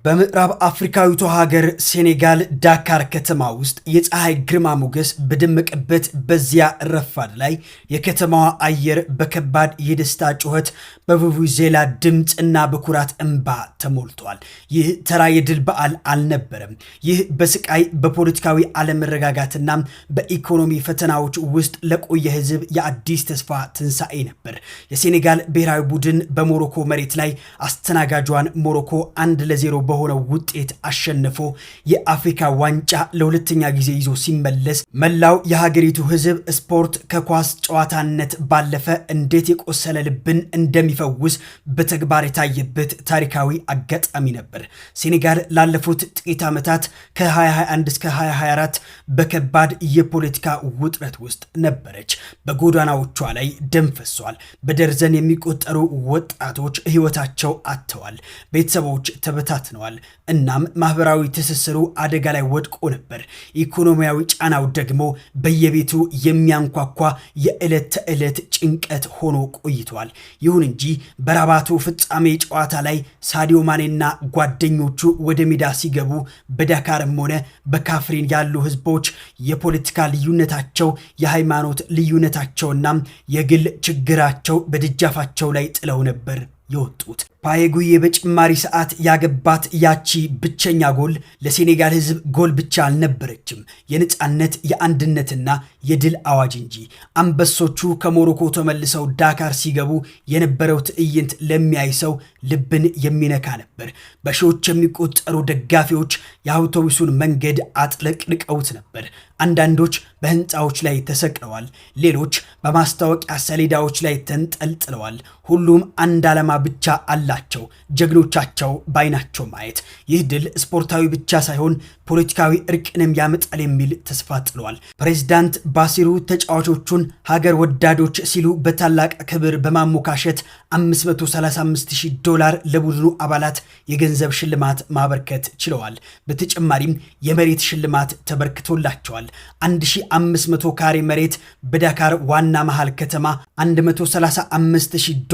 በምዕራብ አፍሪካዊቷ ሀገር ሴኔጋል ዳካር ከተማ ውስጥ የፀሐይ ግርማ ሞገስ በደመቀበት በዚያ ረፋድ ላይ የከተማዋ አየር በከባድ የደስታ ጩኸት በቡቡዜላ ድምፅና በኩራት እንባ ተሞልቷል። ይህ ተራ የድል በዓል አልነበረም። ይህ በስቃይ በፖለቲካዊ አለመረጋጋትና በኢኮኖሚ ፈተናዎች ውስጥ ለቆየ ህዝብ የአዲስ ተስፋ ትንሣኤ ነበር። የሴኔጋል ብሔራዊ ቡድን በሞሮኮ መሬት ላይ አስተናጋጇን ሞሮኮ 1-0 በሆነው ውጤት አሸንፎ የአፍሪካ ዋንጫ ለሁለተኛ ጊዜ ይዞ ሲመለስ መላው የሀገሪቱ ህዝብ ስፖርት ከኳስ ጨዋታነት ባለፈ እንዴት የቆሰለ ልብን እንደሚፈውስ በተግባር የታየበት ታሪካዊ አጋጣሚ ነበር። ሴኔጋል ላለፉት ጥቂት ዓመታት ከ2021 እስከ 2024 በከባድ የፖለቲካ ውጥረት ውስጥ ነበረች። በጎዳናዎቿ ላይ ደም ፈሷል። በደርዘን የሚቆጠሩ ወጣቶች ህይወታቸው አጥተዋል። ቤተሰቦች ተበታትነዋል። እናም ማህበራዊ ትስስሩ አደጋ ላይ ወድቆ ነበር። ኢኮኖሚያዊ ጫናው ደግሞ በየቤቱ የሚያንኳኳ የዕለት ተዕለት ጭንቀት ሆኖ ቆይቷል። ይሁን እንጂ በራባቱ ፍጻሜ ጨዋታ ላይ ሳዲዮ ማኔና ጓደኞቹ ወደ ሜዳ ሲገቡ በዳካርም ሆነ በካፍሪን ያሉ ህዝቦች የፖለቲካ ልዩነታቸው፣ የሃይማኖት ልዩነታቸውና የግል ችግራቸው በደጃፋቸው ላይ ጥለው ነበር የወጡት። ፓየጉዬ በጭማሪ ሰዓት ያገባት ያቺ ብቸኛ ጎል ለሴኔጋል ህዝብ ጎል ብቻ አልነበረችም፣ የነጻነት የአንድነትና የድል አዋጅ እንጂ። አንበሶቹ ከሞሮኮ ተመልሰው ዳካር ሲገቡ የነበረው ትዕይንት ለሚያይ ሰው ልብን የሚነካ ነበር። በሺዎች የሚቆጠሩ ደጋፊዎች የአውቶቡሱን መንገድ አጥለቅልቀውት ነበር። አንዳንዶች በህንፃዎች ላይ ተሰቅለዋል፣ ሌሎች በማስታወቂያ ሰሌዳዎች ላይ ተንጠልጥለዋል። ሁሉም አንድ ዓላማ ብቻ አላቸው፣ ጀግኖቻቸው ባይናቸው ማየት። ይህ ድል ስፖርታዊ ብቻ ሳይሆን ፖለቲካዊ እርቅንም ያመጣል የሚል ተስፋ ጥለዋል። ፕሬዝዳንት ባሲሩ ተጫዋቾቹን ሀገር ወዳዶች ሲሉ በታላቅ ክብር በማሞካሸት $535,000 ለቡድኑ አባላት የገንዘብ ሽልማት ማበርከት ችለዋል። በተጨማሪም የመሬት ሽልማት ተበርክቶላቸዋል። 1500 ካሬ መሬት በዳካር ዋና መሃል ከተማ፣ $135,000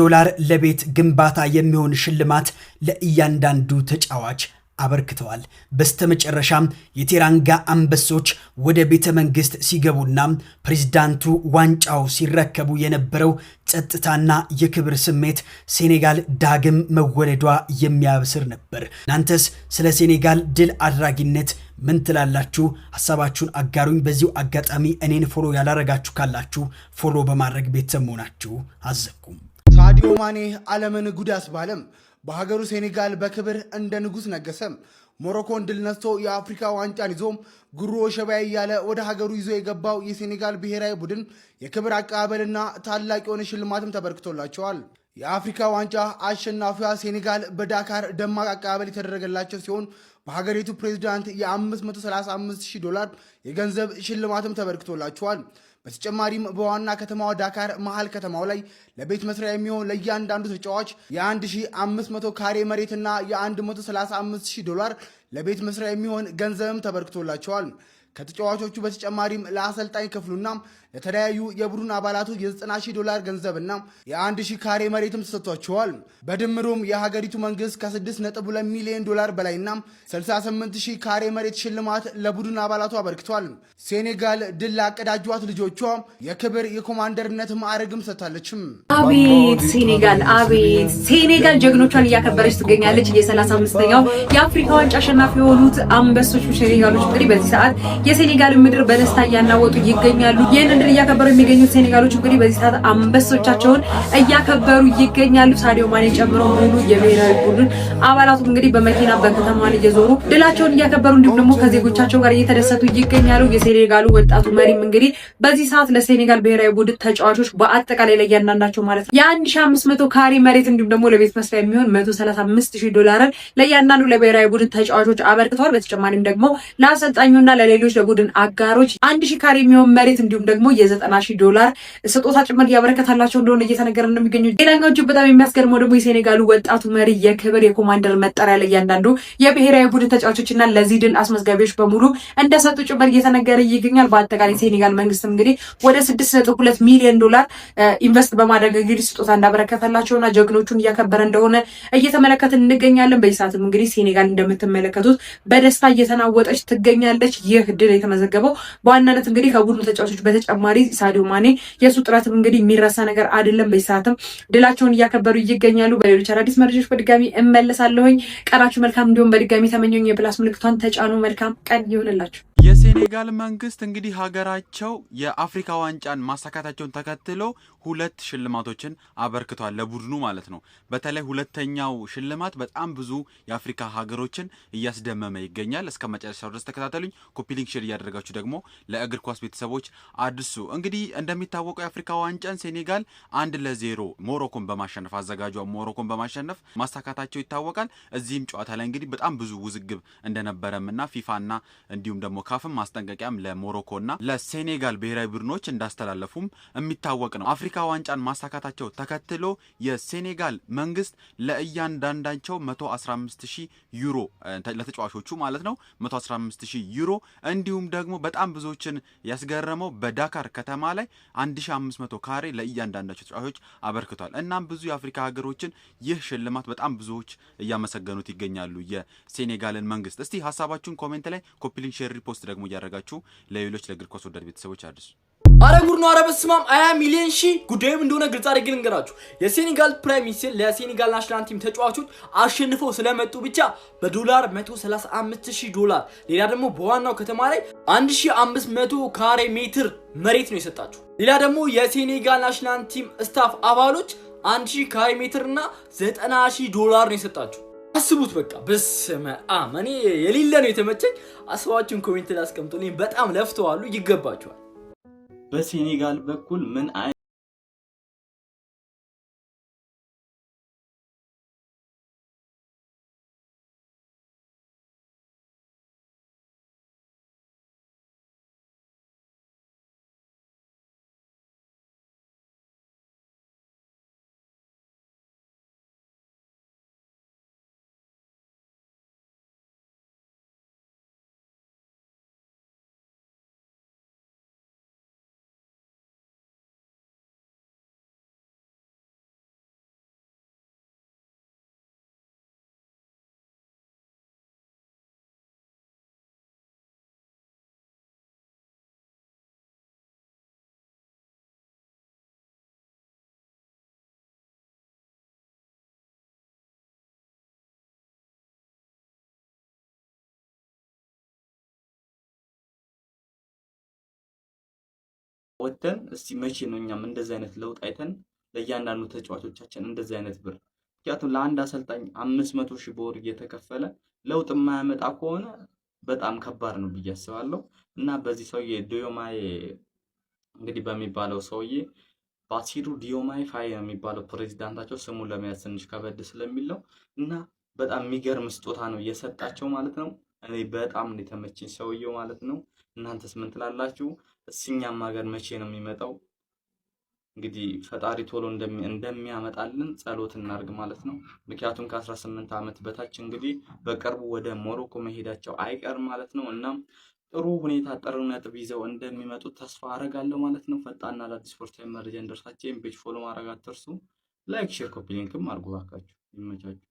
ለቤት ግንባታ የሚሆን ሽልማት ለእያንዳንዱ ተጫዋች አበርክተዋል። በስተመጨረሻም የቴራንጋ አንበሶች ወደ ቤተ መንግስት ሲገቡና ፕሬዝዳንቱ ዋንጫው ሲረከቡ የነበረው ጸጥታና የክብር ስሜት ሴኔጋል ዳግም መወለዷ የሚያበስር ነበር። እናንተስ ስለ ሴኔጋል ድል አድራጊነት ምን ትላላችሁ? ሐሳባችሁን አጋሩኝ። በዚሁ አጋጣሚ እኔን ፎሎ ያላረጋችሁ ካላችሁ ፎሎ በማድረግ ቤተሰብ መሆናችሁ አዘኩም። ሳዲዮ ማኔ ዓለምን ጉድ አስባለም። በሀገሩ ሴኔጋል በክብር እንደ ንጉስ ነገሰም። ሞሮኮን ድል ነስቶ የአፍሪካ ዋንጫን ይዞም ጉሮ ሸባይ እያለ ወደ ሀገሩ ይዞ የገባው የሴኔጋል ብሔራዊ ቡድን የክብር አቀባበልና ታላቅ የሆነ ሽልማትም ተበርክቶላቸዋል። የአፍሪካ ዋንጫ አሸናፊዋ ሴኔጋል በዳካር ደማቅ አቀባበል የተደረገላቸው ሲሆን በሀገሪቱ ፕሬዝዳንት $535,000 የገንዘብ ሽልማትም ተበርክቶላቸዋል። በተጨማሪም በዋና ከተማዋ ዳካር መሃል ከተማው ላይ ለቤት መስሪያ የሚሆን ለእያንዳንዱ ተጫዋች የ1500 ካሬ መሬትና $135,000 ለቤት መስሪያ የሚሆን ገንዘብም ተበርክቶላቸዋል። ከተጫዋቾቹ በተጨማሪም ለአሰልጣኝ ክፍሉና ለተለያዩ የቡድን አባላቱ $90,000 ገንዘብና የ1,000 ካሬ መሬትም ተሰጥቷቸዋል። በድምሩም የሀገሪቱ መንግስት ከ$6.2 ሚሊዮን በላይና 68,000 ካሬ መሬት ሽልማት ለቡድን አባላቱ አበርክቷል። ሴኔጋል ድል ላቀዳጇት ልጆቿ የክብር የኮማንደርነት ማዕረግም ሰጥታለችም። አቤት ሴኔጋል፣ አቤት ሴኔጋል ጀግኖቿን እያከበረች ትገኛለች። የ35ኛው የአፍሪካ ዋንጫ አሸናፊ የሆኑት አንበሶቹ ሴኔጋሎች እንግዲህ በዚህ ሰዓት የሴኔጋል ምድር በደስታ እያናወጡ ይገኛሉ። ይህንን ድል እያከበሩ የሚገኙት ሴኔጋሎች እንግዲህ በዚህ ሰዓት አንበሶቻቸውን እያከበሩ ይገኛሉ። ሳዲዮ ማኔ ጨምሮ ሙሉ የብሔራዊ ቡድን አባላቱ እንግዲህ በመኪና በከተማዋን እየዞሩ ድላቸውን እያከበሩ እንዲሁም ደግሞ ከዜጎቻቸው ጋር እየተደሰቱ ይገኛሉ። የሴኔጋሉ ወጣቱ መሪም እንግዲህ በዚህ ሰዓት ለሴኔጋል ብሔራዊ ቡድን ተጫዋቾች በአጠቃላይ ለእያንዳንዳቸው ማለት ነው የ1500 ካሬ መሬት እንዲሁም ደግሞ ለቤት መስሪያ የሚሆን $135,000 ለእያንዳንዱ ለብሔራዊ ቡድን ተጫዋቾች አበርክተዋል። በተጨማሪም ደግሞ ለአሰልጣኙና ለሌሎች ለሌሎች ለቡድን አጋሮች 1000 ካሬ የሚሆን መሬት እንዲሁም ደግሞ $90,000 ስጦታ ጭምር ያበረከታላቸው እንደሆነ እየተነገረ እንደሚገኙ። ሌላኛው እጅግ በጣም የሚያስገርመው ደግሞ የሴኔጋሉ ወጣቱ መሪ የክብር የኮማንደር መጠሪያ ለእያንዳንዱ የብሔራዊ ቡድን ተጫዋቾችና ለዚህ ድል አስመዝጋቢዎች በሙሉ እንደሰጡ ጭምር እየተነገረ ይገኛል። በአጠቃላይ ሴኔጋል መንግስት እንግዲህ ወደ $6.2 ሚሊዮን ኢንቨስት በማድረግ እንግዲህ ስጦታ እንዳበረከተላቸውና ጀግኖቹን እያከበረ እንደሆነ እየተመለከትን እንገኛለን። በዚህ ሰዓትም እንግዲህ ሴኔጋል እንደምትመለከቱት በደስታ እየተናወጠች ትገኛለች። ይህ ድል የተመዘገበው በዋናነት እንግዲህ ከቡድኑ ተጫዋቾች በተጨማሪ ሳዲዮ ማኔ የሱ ጥረትም እንግዲህ የሚረሳ ነገር አይደለም። በዚህ ሰዓትም ድላቸውን እያከበሩ ይገኛሉ። በሌሎች አዳዲስ መረጃዎች በድጋሚ እመለሳለሁኝ። ቀናችሁ መልካም እንዲሆን በድጋሚ ተመኘኝ። የፕላስ ምልክቷን ተጫኑ። መልካም ቀን ይሁንላችሁ። የሴኔጋል መንግስት እንግዲህ ሀገራቸው የአፍሪካ ዋንጫን ማሳካታቸውን ተከትሎ 2 ሽልማቶችን አበርክቷል ለቡድኑ ማለት ነው። በተለይ ሁለተኛው ሽልማት በጣም ብዙ የአፍሪካ ሀገሮችን እያስደመመ ይገኛል። እስከ መጨረሻው ድረስ ተከታተሉኝ። ኮፒ ሊንክ ሼር እያደረጋችሁ ደግሞ ለእግር ኳስ ቤተሰቦች አድርሱ። እንግዲህ እንደሚታወቀው የአፍሪካ ዋንጫን ሴኔጋል 1-0 ሞሮኮን በማሸነፍ አዘጋጇ ሞሮኮን በማሸነፍ ማሳካታቸው ይታወቃል። እዚህም ጨዋታ ላይ እንግዲህ በጣም ብዙ ውዝግብ እንደነበረምና ፊፋና እንዲሁም ደግሞ ካፍም ማስጠንቀቂያም ለሞሮኮና ለሴኔጋል ብሔራዊ ቡድኖች እንዳስተላለፉም የሚታወቅ ነው። አፍሪካ ዋንጫን ማሳካታቸው ተከትሎ የሴኔጋል መንግስት ለእያንዳንዳቸው 115,000 ዩሮ ለተጫዋቾቹ ማለት ነው 115,000 ዩሮ እንዲሁም ደግሞ በጣም ብዙዎችን ያስገረመው በዳካር ከተማ ላይ 1500 ካሬ ለእያንዳንዳቸው ተጫዋቾች አበርክቷል። እናም ብዙ የአፍሪካ ሀገሮችን ይህ ሽልማት በጣም ብዙዎች እያመሰገኑት ይገኛሉ የሴኔጋልን መንግስት። እስቲ ሀሳባችሁን ኮሜንት ላይ ኮፒ ሊንክ ሼር ሪፖስት ደግሞ እያደረጋችሁ ለሌሎች ለእግር ኳስ ወዳድ ቤተሰቦች አድርሱ። አረ ጉድ ነው። አረ በስማም 20 ሚሊዮን ሺህ ጉዳዩም እንደሆነ ግልጽ አድርጌ ልንገራችሁ። የሴኔጋል ፕራይም ሚኒስትር ለሴኔጋል ናሽናል ቲም ተጫዋቾች አሸንፈው ስለመጡ ብቻ በዶላር $135,000 ሌላ ደግሞ በዋናው ከተማ ላይ 1500 ካሬ ሜትር መሬት ነው የሰጣችሁ። ሌላ ደግሞ የሴኔጋል ናሽናል ቲም ስታፍ አባሎች 1000 ካሬ ሜትር እና $90,000 ነው የሰጣችሁ። አስቡት በቃ በስመ አብ። እኔ የሌለ ነው የተመቸኝ። አስባችሁን ኮሜንት ላይ አስቀምጡልኝ። በጣም ለፍተዋሉ፣ ይገባቸዋል። በሴኔጋል በኩል ምን ወተን እስቲ መቼ ነው እኛም እንደዚህ አይነት ለውጥ አይተን ለእያንዳንዱ ተጫዋቾቻችን እንደዚህ አይነት ብር? ምክንያቱም ለአንድ አሰልጣኝ 500,000 በወር እየተከፈለ ለውጥ የማያመጣ ከሆነ በጣም ከባድ ነው ብዬ አስባለሁ። እና በዚህ ሰውዬ ዲዮማይ እንግዲህ በሚባለው ሰውዬ ባሲሩ ዲዮማይ ፋይ የሚባለው ፕሬዚዳንታቸው ስሙን ለመያዝ ትንሽ ከበድ ስለሚል ነው። እና በጣም የሚገርም ስጦታ ነው እየሰጣቸው ማለት ነው። እኔ በጣም ነው የተመቸኝ ሰውዬው ማለት ነው። እናንተስ ምን ትላላችሁ? እኛም ሀገር መቼ ነው የሚመጣው? እንግዲህ ፈጣሪ ቶሎ እንደሚያመጣልን ጸሎት እናርግ ማለት ነው። ምክንያቱም ከ18 ዓመት በታች እንግዲህ በቅርቡ ወደ ሞሮኮ መሄዳቸው አይቀርም ማለት ነው። እናም ጥሩ ሁኔታ ጥሩ ነጥብ ይዘው እንደሚመጡ ተስፋ አረጋለሁ ማለት ነው። ፈጣንና አዳዲስ ስፖርታዊ መረጃ እንደርሳችሁ ፔጅ ፎሎ ማድረግ አትርሱ። ላይክ፣ ሼር፣ ኮፒ ሊንክም አድርጉ ባካችሁ። ይመቻችሁ።